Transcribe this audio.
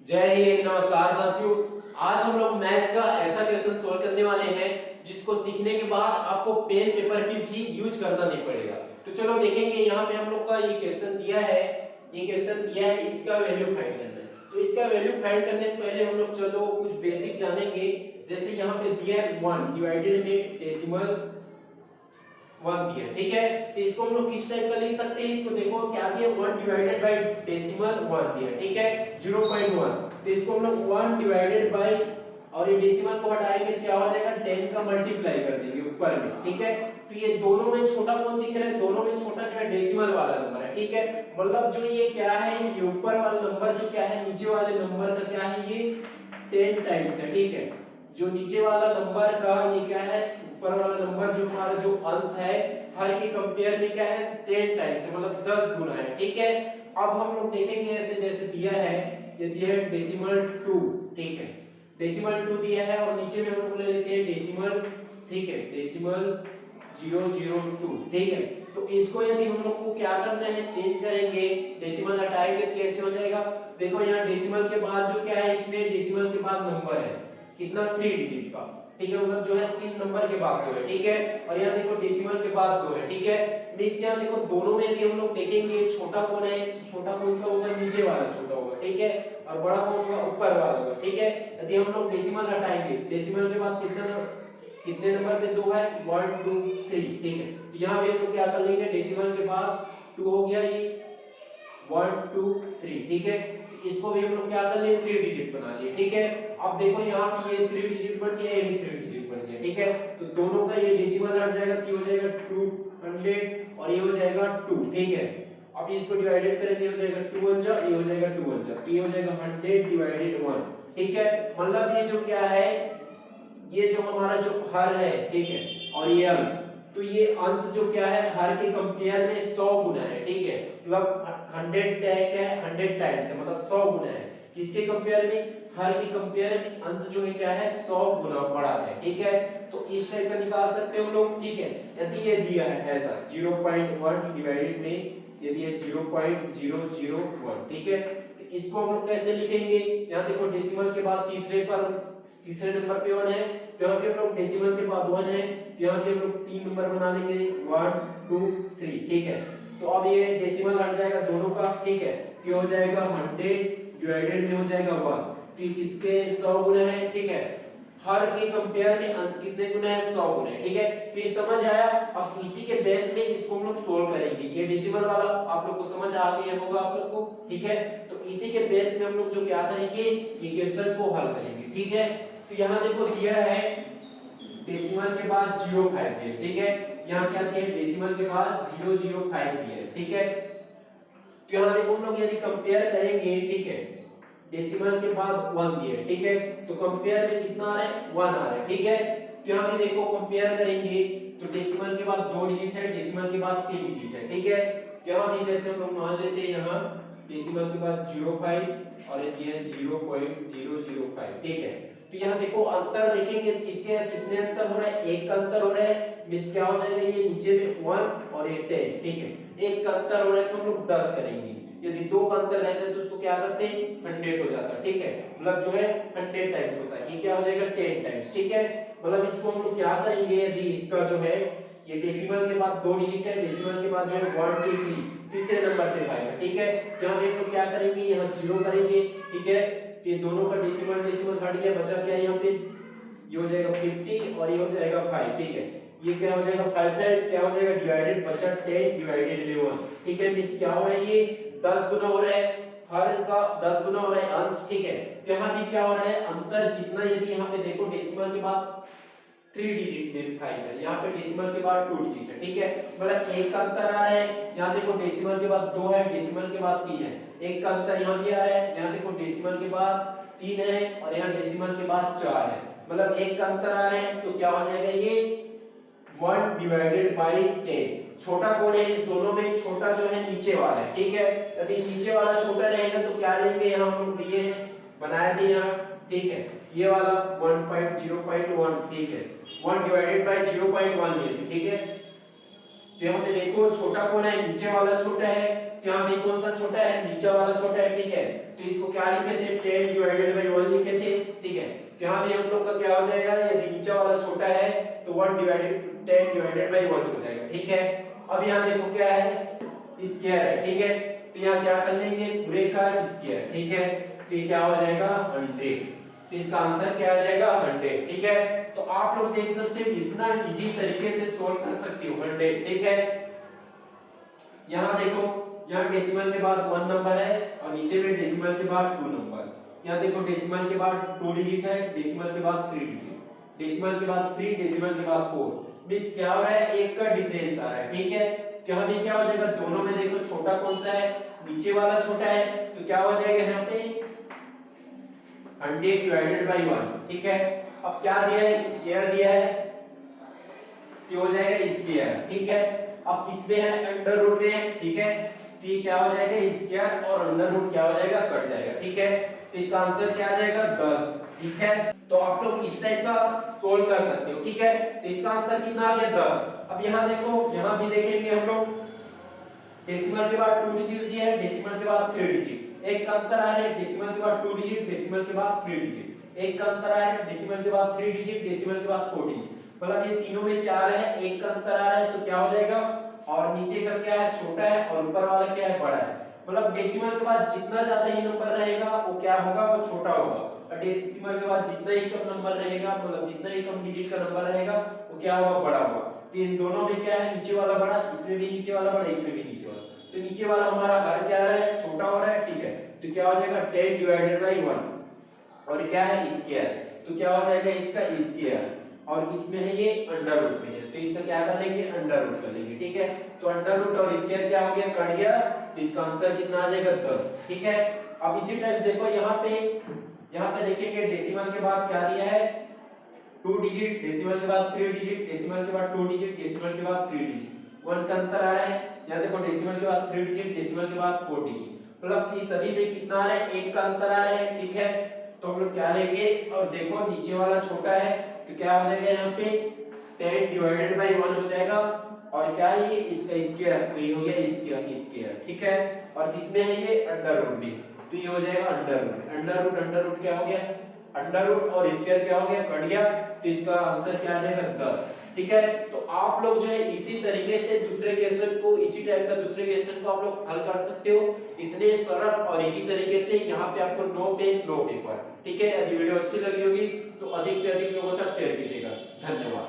जय हिंद। नमस्कार साथियों। आज हम लोग मैथ्स का ऐसा क्वेश्चन सोल्व करने वाले हैं जिसको सीखने के बाद आपको पेन पेपर की भी यूज करना नहीं पड़ेगा। तो चलो देखेंगे, यहाँ पे हम लोग का ये क्वेश्चन दिया है। ये क्वेश्चन दिया है, इसका वैल्यू फाइंड करना है। तो इसका वैल्यू फाइंड करने से पहले हम लोग चलो कुछ बेसिक जानेंगे। जैसे यहाँ पे दिया है 1 डिवाइडेड में डेसिमल 1 दिया, ठीक है। तो इसको हम लोग किस टाइप का लिख सकते हैं, इसको देखो क्या दिया, 1 डिवाइडेड बाय डेसिमल 1 दिया, ठीक है, 0.1। तो इसको हम लोग 1 डिवाइडेड बाय, और ये डेसिमल को हटाएंगे क्या हो जाएगा, 10 का मल्टीप्लाई कर देंगे ऊपर में, ठीक है। तो ये दोनों में छोटा कौन दिख रहा है, दोनों में छोटा जो है डेसिमल वाला नंबर है, ठीक है। मतलब जो ये क्या है, ये ऊपर वाला नंबर जो क्या है, नीचे वाले नंबर का क्या है, ये 10 टाइम्स है, ठीक है। जो नीचे वाला नंबर का ये क्या है, ऊपर वाला नंबर जो हमारा जो अंश है, हर के कंपेयर में क्या है, 10 टाइम्स है, मतलब 10 गुना है, ठीक है। अब हम लोग देखेंगे ऐसे जैसे दिया है, ये दिया है डेसिमल 2, ठीक है, डेसिमल 2 दिया है, और नीचे में हम लोग ले लेते हैं डेसिमल, ठीक है, डेसिमल 002, ठीक है। तो इसको यदि हम लोग को क्या करना है, चेंज करेंगे, डेसिमल हटाएंगे कैसे हो जाएगा, देखो यहाँ डेसिमल के बाद जो क्या है, इसमें डेसिमल के बाद नंबर है कितना, 3 डिजिट का, ठीक है, मतलब जो है 3 नंबर के बाद 2 है, ठीक है। और यहाँ देखो डेसिमल के बाद 2 है, ठीक है। मींस यहाँ देखो दोनों में यदि हम लोग देखेंगे छोटा कौन है, छोटा कौन सा होगा, नीचे वाला छोटा होगा, ठीक है, और बड़ा कौन होगा, ऊपर वाला होगा, ठीक है। यदि हम लोग डेसिमल हटाएंगे, डेसिमल के बाद कितने नंबर पे 2 है, 1 2 3, ठीक है। तो यहाँ भी हम लोग क्या कर लेंगे, डेसिमल के बाद 2 हो गया, ये 1 2 3, ठीक है। इसको भी हम लोग क्या कर लिए, 3 डिजिट बना लिए, ठीक है। अब देखो यहाँ पे ये 3 डिजिट बन गया, ये भी 3 डिजिट बन गया, ठीक है। तो दोनों का ये डेसिमल हट जाएगा, तो ये हो जाएगा 200 और ये हो जाएगा 2, ठीक है। अब इसको डिवाइडेड करेंगे, हो जाएगा 2 1 जा, ये हो जाएगा 2 1 जा, तो ये हो जाएगा 100 डिवाइडेड 1, ठीक है। मतलब ये जो क्या है, ये जो हमारा जो हर है, ठीक है, और ये अंश, तो ये अंश जो क्या है, हर के कंपेयर में 100 गुना है, ठीक है। मतलब 100 टैग है, 100 टाइम्स है, मतलब 100 गुना है, किसके कंपेयर में, हर के कंपेयर में अंश जो है क्या है, 100 गुना बड़ा है, ठीक है। तो इस टाइप का निकाल सकते हैं हम लोग, ठीक है। यदि ये दिया है ऐसा 0.1 डिवाइडेड में यदि है 0.001, ठीक है, तो इसको हम लोग कैसे लिखेंगे, यहाँ देखो डेसिमल के बाद तीसरे नंबर पे 1 है, तो यहाँ पे हम लोग डेसिमल के बाद 1 है, तो यहाँ पे हम लोग 3 नंबर बना लेंगे, 1 2 3, ठीक है। तो अब ये डेसिमल हट जाएगा दोनों का, ठीक है, तो हो जाएगा 100 डिवाइडेड में हो जाएगा 1, तो किसके 100 गुना है, ठीक है। हर के कंपेयर में अंश कितने गुना है, 100 गुना है, ठीक है। तो ये समझ आया। अब इसी के बेस में इसको हम लोग सोल्व करेंगे, ये डेसिमल वाला आप लोग को समझ आ गया होगा आप लोग को, ठीक है। तो इसी के बेस में हम लोग जो क्या करेंगे, ये क्वेश्चन को हल करेंगे, ठीक है। तो यहाँ देखो दिया है डेसिमल के बाद 05 दिया, ठीक है। यहाँ क्या दिया है, डेसिमल के बाद 005 दिया है, ठीक है। तो यहाँ देखो हम लोग यदि कंपेयर करेंगे, ठीक है, डेसिमल के बाद 1 दिया है, ठीक है। तो कंपेयर में कितना आ रहा है, 1 आ रहा है, ठीक है। तो यहाँ भी देखो कंपेयर करेंगे, तो डेसिमल के बाद 2 डिजिट है, डेसिमल के बाद 3 डिजिट है, ठीक है। यहाँ भी जैसे हम लोग मान लेते हैं, यहाँ डेसिमल के बाद 05 और ये दिया है 0.005, ठीक है। तो यहाँ देखो अंतर देखेंगे, किसके कितने अंतर हो रहा है, एक का अंतर हो रहा है, मिस क्या हो जाएगा, ये नीचे में 1 और ये 10, ठीक है। एक का अंतर हो रहा है तो हम लोग 10 करेंगे, यदि 2 का अंतर रहता है तो उसको क्या करते हैं, 100 हो जाता है, ठीक है। मतलब जो है 100 टाइम्स होता है, ये क्या हो जाएगा 10 टाइम्स, ठीक है। मतलब इसको हम लोग क्या करेंगे, यदि इसका जो है ये डेसिमल के बाद 2 डिजिट है, डेसिमल के बाद जो है 1 2 3 तीसरे नंबर पे 5 है, ठीक है। तो हम एक क्या करेंगे, यहाँ 0 करेंगे, ठीक है। तो ये दोनों का डेसिमल डेसिमल हट गया, बचा क्या यहाँ पे, ये हो जाएगा 50 और ये हो जाएगा 5, ठीक है। ये क्या हो जाएगा 5 है, क्या हो जाएगा डिवाइडेड, बचा 10 डिवाइडेड 11, ठीक है। मिस क्या हो रहा है, ये 10 गुना हो रहा है, हर का 10 गुना हो रहा है अंश, ठीक है। तो यहाँ भी क्या हो रहा है, अंतर जितना, यदि यहाँ पे देखो डेसिमल के बाद 3 डिजिट में 5 है, यहाँ पे डेसिमल के बाद 2 डिजिट है, ठीक है। मतलब एक का अंतर आ रहा है, यहाँ देखो डेसिमल के बाद 2 है, डेसिमल के बाद 3 है, एक का अंतर यहाँ भी आ रहा है, यहाँ देखो डेसिमल के बाद 3 है और यहाँ डेसिमल के बाद 4 है, मतलब एक का अंतर आ रहा है। तो क्या हो जाएगा, ये 1 डिवाइडेड बाई 10, छोटा कौन है इस दोनों में, छोटा जो है नीचे वाला है, ठीक है। यदि नीचे वाला छोटा रहेगा तो क्या लेंगे, यहाँ हम लोग दिए हैं, बनाए थे यहाँ, ठीक है। ये वाला 1.0.1, ठीक है, 1 डिवाइडेड बाय 0.1 लिए थे, ठीक है। तो यहाँ पे देखो छोटा कौन है, नीचे वाला छोटा है, तो यहाँ पे कौन सा छोटा है, नीचे वाला छोटा है, ठीक है। तो इसको क्या लिखे थे 10 डिवाइडेड बाय 1 लिखे थे, ठीक है। तो यहाँ भी हम लोग का क्या हो जाएगा, यदि नीचे वाला छोटा है तो 1 डिवाइडेड 10 डिवाइडेड बाय 1 हो जाएगा, ठीक है। अब यहाँ देखो क्या है, स्क्वायर है, ठीक है। तो यहाँ क्या कर लेंगे, पूरे का स्क्वायर, ठीक है। तो ये क्या हो जाएगा 100, तो इसका आंसर क्या आ जाएगा 100, ठीक है। तो आप लोग देख सकते हो इतना इजी तरीके से सोल्व कर सकते हो 100, ठीक है। यहाँ देखो, यहाँ डेसिमल के बाद 1 नंबर है और नीचे में डेसिमल के बाद 2 नंबर। यहाँ देखो डेसिमल के बाद 2 डिजिट है, डेसिमल के बाद 3 डिजिट, डेसिमल के बाद 3, डेसिमल के बाद 4। मींस क्या हो रहा है, एक का डिफरेंस आ रहा है, ठीक है। तो यहाँ पे क्या हो जाएगा, दोनों में देखो छोटा कौन सा है, नीचे वाला छोटा है, तो क्या हो जाएगा यहाँ पे 100 डिवाइडेड बाय 1, ठीक है। अब क्या दिया है, स्क्वायर दिया है, तो हो जाएगा स्क्वायर, ठीक है। अब किसमें है, अंडर रूट में है, ठीक है। तो ये क्या हो जाएगा, स्क्वायर और अंडर रूट क्या हो जाएगा, कट जाएगा, ठीक है। तो इसका आंसर क्या आ जाएगा 10, ठीक है। तो आप लोग इस टाइप का सोल्व कर सकते हो, ठीक है। तो इसका आंसर कितना आ गया 10। अब यहाँ देखो, यहाँ भी देखेंगे हम लोग, डेसिमल के बाद 2 डिजिट दिया है, डेसिमल के बाद 3 डिजिट, एक का अंतर आ रहा है, डेसिमल के बाद 2 डिजिट, डेसिमल के बाद 3 डिजिट, एक का अंतर आ रहा है, डेसिमल के बाद 3 डिजिट, डेसिमल के बाद 4 डिजिट। मतलब ये तीनों में क्या आ रहा है, एक का अंतर आ रहा है, तो क्या हो जाएगा, और नीचे का क्या है, छोटा है, और ऊपर वाला क्या है, बड़ा है। मतलब डेसिमल के बाद जितना ज्यादा ही नंबर रहेगा वो क्या होगा, वो छोटा होगा, और डेसिमल के बाद जितना ही कम नंबर रहेगा, मतलब जितना ही कम डिजिट का नंबर रहेगा वो क्या होगा, बड़ा होगा। तो इन दोनों में क्या है, नीचे वाला बड़ा, इसमें भी नीचे वाला बड़ा, इसमें भी नीचे वाला, तो नीचे वाला हमारा हर क्या रहा है, छोटा हो रहा है, ठीक है। तो क्या हो जाएगा 10 डिवाइडेड बाय 1, और क्या है स्क्वायर, तो क्या हो जाएगा इसका स्क्वायर, और किसमें है ये अंडर रूट में है, तो इसका क्या कर लेंगे, अंडर रूट कर लेंगे, ठीक है। तो अंडर रूट और स्क्वायर क्या हो गया, कट गया, तो इसका आंसर कितना आ जाएगा 10, ठीक है। अब इसी टाइप देखो यहाँ पे देखेंगे डेसिमल के बाद क्या दिया है, 2 डिजिट, डेसिमल के बाद 3 डिजिट, डेसिमल के बाद 2 डिजिट, डेसिमल के बाद 3 डिजिट, 1 का अंतर आ रहा है। यहाँ देखो डेसिमल के बाद 3 डिजिट, डेसिमल के बाद 4 डिजिट, मतलब ये सभी में कितना आ रहा है, एक का अंतर आ रहा है, ठीक है। तो हम लोग क्या लेंगे, और देखो नीचे वाला छोटा है, तो क्या हो जाएगा यहाँ पे 10 डिवाइडेड बाय 1 हो जाएगा, और क्या है ये, इसका स्क्वायर, तो ये हो गया स्क्वायर, ठीक है। और किसमें है ये, अंडर रूट में, तो ये हो जाएगा अंडर रूट क्या हो गया, अंडर रूट और स्क्वायर क्या हो गया, कट गया, तो इसका आंसर क्या आ जाएगा 10, ठीक है। तो आप लोग जो है इसी तरीके से दूसरे क्वेश्चन को, इसी टाइप का दूसरे क्वेश्चन को आप लोग हल कर सकते हो, इतने सरल और इसी तरीके से। यहाँ पे आपको नो पेन नो पेपर, ठीक है। यदि वीडियो अच्छी लगी होगी तो अधिक से अधिक लोगों तक शेयर कीजिएगा। धन्यवाद।